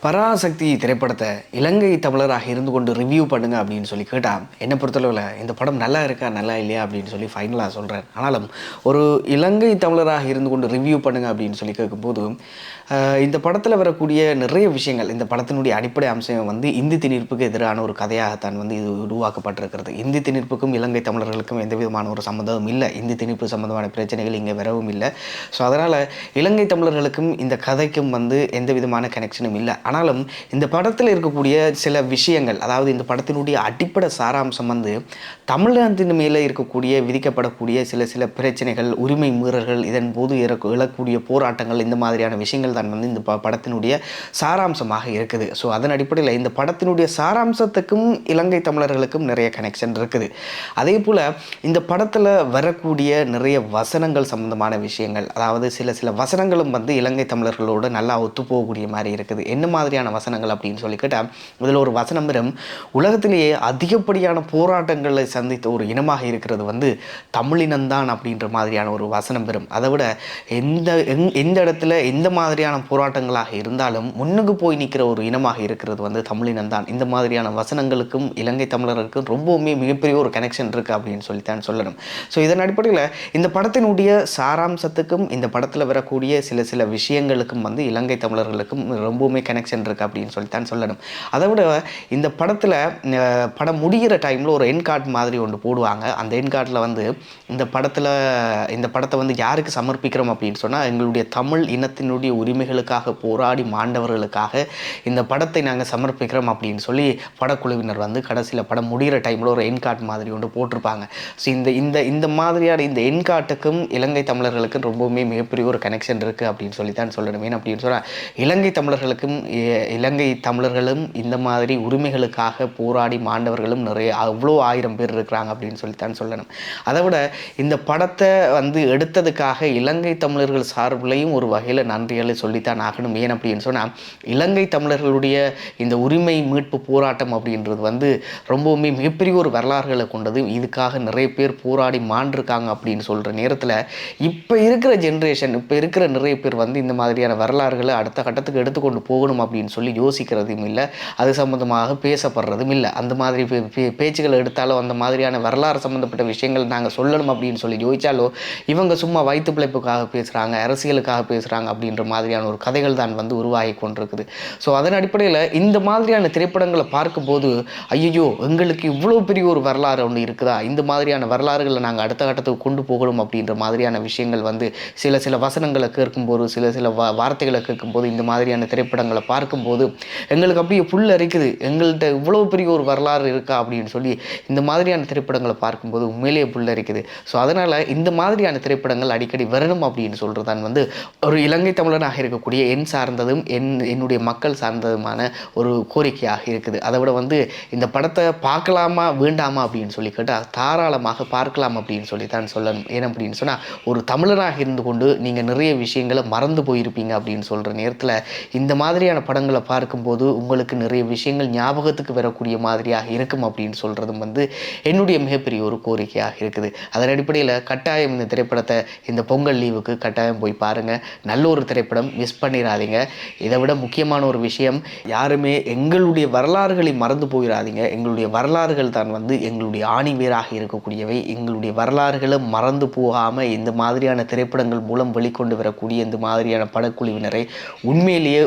பராசக்தி திரைப்படத்தை இலங்கை தமிழராக இருந்து கொண்டு ரிவ்யூ பண்ணுங்க அப்படின்னு சொல்லி கேட்டால் என்னை பொறுத்தளவில் இந்த படம் நல்லா இருக்கா நல்லா இல்லையா அப்படின்னு சொல்லி ஃபைனலாக சொல்கிறேன். ஆனாலும் ஒரு இலங்கை தமிழராக இருந்து கொண்டு ரிவ்யூ பண்ணுங்க அப்படின்னு சொல்லி கேட்கும்போது இந்த படத்தில் வரக்கூடிய நிறைய விஷயங்கள், இந்த படத்தினுடைய அடிப்படை அம்சம் இந்தி திணிப்புக்கு எதிரான ஒரு கதையாகத்தான் இது உருவாக்கப்பட்டிருக்கிறது. இந்தி திணிப்புக்கும் இலங்கை தமிழர்களுக்கும் எந்த விதமான ஒரு சம்மந்தமும் இல்லை. இந்தி திணிப்பு சம்மந்தமான பிரச்சனைகள் இங்கே வரவும் இல்லை. ஸோ அதனால் இலங்கை தமிழர்களுக்கும் இந்த கதைக்கும் எந்த விதமான கனெக்ஷனும் இல்லை. ஆனாலும் இந்த படத்தில் இருக்கக்கூடிய சில விஷயங்கள், அதாவது இந்த படத்தினுடைய அடிப்படை சாராம்சம் தமிழ்நாட்டின் மேலே இருக்கக்கூடிய விதிக்கப்படக்கூடிய சில பிரச்சனைகள், உரிமை மீறல்கள், இதன் போது எழக்கூடிய போராட்டங்கள், இந்த மாதிரியான விஷயங்கள் தான் இந்த படத்தினுடைய சாராம்சமாக இருக்குது. ஸோ அதன் அடிப்படையில் இந்த படத்தினுடைய சாராம்சத்துக்கும் இலங்கை தமிழர்களுக்கும் நிறைய கனெக்ஷன் இருக்குது. அதே போல் இந்த படத்தில் வரக்கூடிய நிறைய வசனங்கள் சம்பந்தமான விஷயங்கள், அதாவது சில வசனங்களும் இலங்கை தமிழர்களோடு நல்லா ஒத்துப்போகக்கூடிய மாதிரி இருக்குது. என்ன மாதிரியான வசனங்கள் அப்படின்னு சொல்லி கேட்டால், இதில் ஒரு வசனம் வரும், உலகத்திலேயே அதிகப்படியான போராட்டங்களை சந்தித்த ஒரு இனமாக இருக்கிறது தமிழினம்தான் அப்படின்ற மாதிரியான ஒரு வசனம் வரும். அதை விட எந்த இடத்துல எந்த மாதிரியான போராட்டங்களாக இருந்தாலும் முன்னுக்கு போய் நிற்கிற ஒரு இனமாக இருக்கிறது தமிழினம்தான். இந்த மாதிரியான வசனங்களுக்கும் இலங்கை தமிழர்களுக்கும் ரொம்பவுமே மிகப்பெரிய ஒரு கனெக்ஷன் இருக்குது அப்படின்னு சொல்லித்தான் சொல்லணும். ஸோ இதன் அடிப்படையில் இந்த படத்தினுடைய சாராம்சத்துக்கும் இந்த படத்தில் வரக்கூடிய சில விஷயங்களுக்கும் இலங்கை தமிழர்களுக்கும் ரொம்பவுமே கனெக்ஷன் இருக்குது அப்படின்னு சொல்லித்தான் சொல்லணும். அதை விட இந்த படத்தில் படம் முடிகிற டைமில் ஒரு என் கார்டு மாதிரி ஒன்று போடுவாங்க. அந்த என் கார்டில் இந்த படத்தை யாருக்கு சமர்ப்பிக்கிறோம் அப்படின்னு சொன்னால், எங்களுடைய தமிழ் இனத்தினுடைய உரிமைகளுக்காக போராடி மாண்டவர்களுக்காக இந்த படத்தை நாங்கள் சமர்ப்பிக்கிறோம் அப்படின்னு சொல்லி படக்குழுவினர் கடைசியில் படம் முடிகிற டைமில் ஒரு என் கார்டு மாதிரி ஒன்று போட்டிருப்பாங்க. ஸோ இந்த மாதிரியான இந்த என் கார்டுக்கும் இலங்கை தமிழர்களுக்கும் ரொம்பவுமே மிகப்பெரிய ஒரு கனெக்ஷன் இருக்குது அப்படின்னு சொல்லித்தான் சொல்லணும். ஏன் அப்படின்னு சொன்னால், இலங்கை தமிழர்களும் இந்த மாதிரி உரிமைகளுக்காக போராடி மாண்டவர்களும் நிறைய அவ்வளோ 1000 பேர் இருக்கிறாங்க அப்படின்னு சொல்லித்தான் சொல்லணும். அதை விட இந்த படத்தை எடுத்ததுக்காக இலங்கை தமிழர்கள் சார்பிலையும் ஒரு வகையில் நன்றிகளை சொல்லித்தான் ஆகணும். ஏன் அப்படின்னு சொன்னால், இலங்கை தமிழர்களுடைய இந்த உரிமை மீட்பு போராட்டம் அப்படின்றது ரொம்பவுமே மிகப்பெரிய ஒரு வரலாறுகளை கொண்டது. இதுக்காக நிறைய பேர் போராடி மாண்டிருக்காங்க அப்படின்னு சொல்கிற நேரத்தில் இப்போ இருக்கிற ஜென்ரேஷன், இப்போ இருக்கிற நிறைய பேர் இந்த மாதிரியான வரலாறுகளை அடுத்த கட்டத்துக்கு எடுத்துக்கொண்டு போகணும் அப்படின்னு சொல்லி யோசிக்கிறதும் இல்லை, அது சம்மந்தமாக பேசப்படுறதும் இல்லை. அந்த மாதிரி பேச்சுக்கள் எடுத்தாலும் அந்த மாதிரியான வரலாறு சம்மந்தப்பட்ட விஷயங்கள் நாங்கள் சொல்லணும் அப்படின்னு சொல்லி யோசித்தாலோ இவங்க சும்மா வயிற்று பிழைப்புக்காக பேசுகிறாங்க, அரசியலுக்காக பேசுகிறாங்க அப்படின்ற மாதிரியான ஒரு கதைகள் தான் உருவாகி கொண்டிருக்குது. ஸோ அதன் அடிப்படையில் இந்த மாதிரியான திரைப்படங்களை பார்க்கும்போது, ஐயோ எங்களுக்கு இவ்வளோ பெரிய ஒரு வரலாறு ஒன்று இருக்குதா, இந்த மாதிரியான வரலாறுகளை நாங்கள் அடுத்த கட்டத்துக்கு கொண்டு போகணும் அப்படின்ற மாதிரியான விஷயங்கள் சில வசனங்களை கேட்கும்போது, சில வார்த்தைகளை கேட்கும்போது, இந்த மாதிரியான திரைப்படங்களை பார்க்கும்போது எங்களுக்கு அப்படியே புல் அரிக்குது. எங்கள்கிட்ட இவ்வளோ பெரிய ஒரு வரலாறு இருக்கா அப்படின்னு சொல்லி இந்த மாதிரியான திரைப்படங்களை பார்க்கும்போது உண்மையிலேயே புல் அரிக்குது. ஸோ அதனால் இந்த மாதிரியான திரைப்படங்கள் அடிக்கடி வரணும் அப்படின்னு சொல்கிறது தான் ஒரு இலங்கை தமிழனாக இருக்கக்கூடிய என் சார்ந்ததும் என்னுடைய மக்கள் சார்ந்ததுமான ஒரு கோரிக்கையாக இருக்குது. அதை விட இந்த படத்தை பார்க்கலாமா வேண்டாமா அப்படின்னு சொல்லி கேட்டால் தாராளமாக பார்க்கலாம் அப்படின்னு சொல்லி தான் சொல்லணும். ஏன் அப்படின்னு சொன்னால், ஒரு தமிழனாக இருந்து கொண்டு நீங்கள் நிறைய விஷயங்களை மறந்து போயிருப்பீங்க அப்படின்னு சொல்கிற நேரத்தில் இந்த மாதிரியான படங்களை பார்க்கும்போது உங்களுக்கு நிறைய விஷயங்கள் ஞாபகத்துக்கு வரக்கூடிய மாதிரியாக இருக்கும் அப்படின்னு சொல்கிறதும் என்னுடைய மிகப்பெரிய ஒரு கோரிக்கையாக இருக்குது. அதன் அடிப்படையில் கட்டாயம் இந்த திரைப்படத்தை இந்த பொங்கல் லீவுக்கு கட்டாயம் போய் பாருங்கள். நல்ல ஒரு திரைப்படம், மிஸ் பண்ணிடாதீங்க. இதை விட முக்கியமான ஒரு விஷயம், யாருமே எங்களுடைய வரலாறுகளை மறந்து போயிடாதீங்க. எங்களுடைய வரலாறுகள் தான் எங்களுடைய ஆணிவேராக இருக்கக்கூடியவை. எங்களுடைய வரலாறுகளை மறந்து போகாமல் இந்த மாதிரியான திரைப்படங்கள் மூலம் வெளிக்கொண்டு வரக்கூடிய இந்த மாதிரியான படக்குழுவினரை உண்மையிலேயே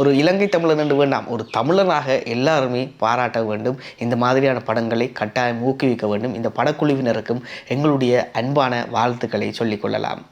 ஒரு இலங்கை தமிழன் என்று வேண்டாம், ஒரு தமிழனாக எல்லாருமே பாராட்ட வேண்டும். இந்த மாதிரியான படங்களை கட்டாயம் ஊக்குவிக்க வேண்டும். இந்த படக்குழுவினருக்கும் எங்களுடைய அன்பான வாழ்த்துக்களை சொல்லிக்கொள்ளலாம்.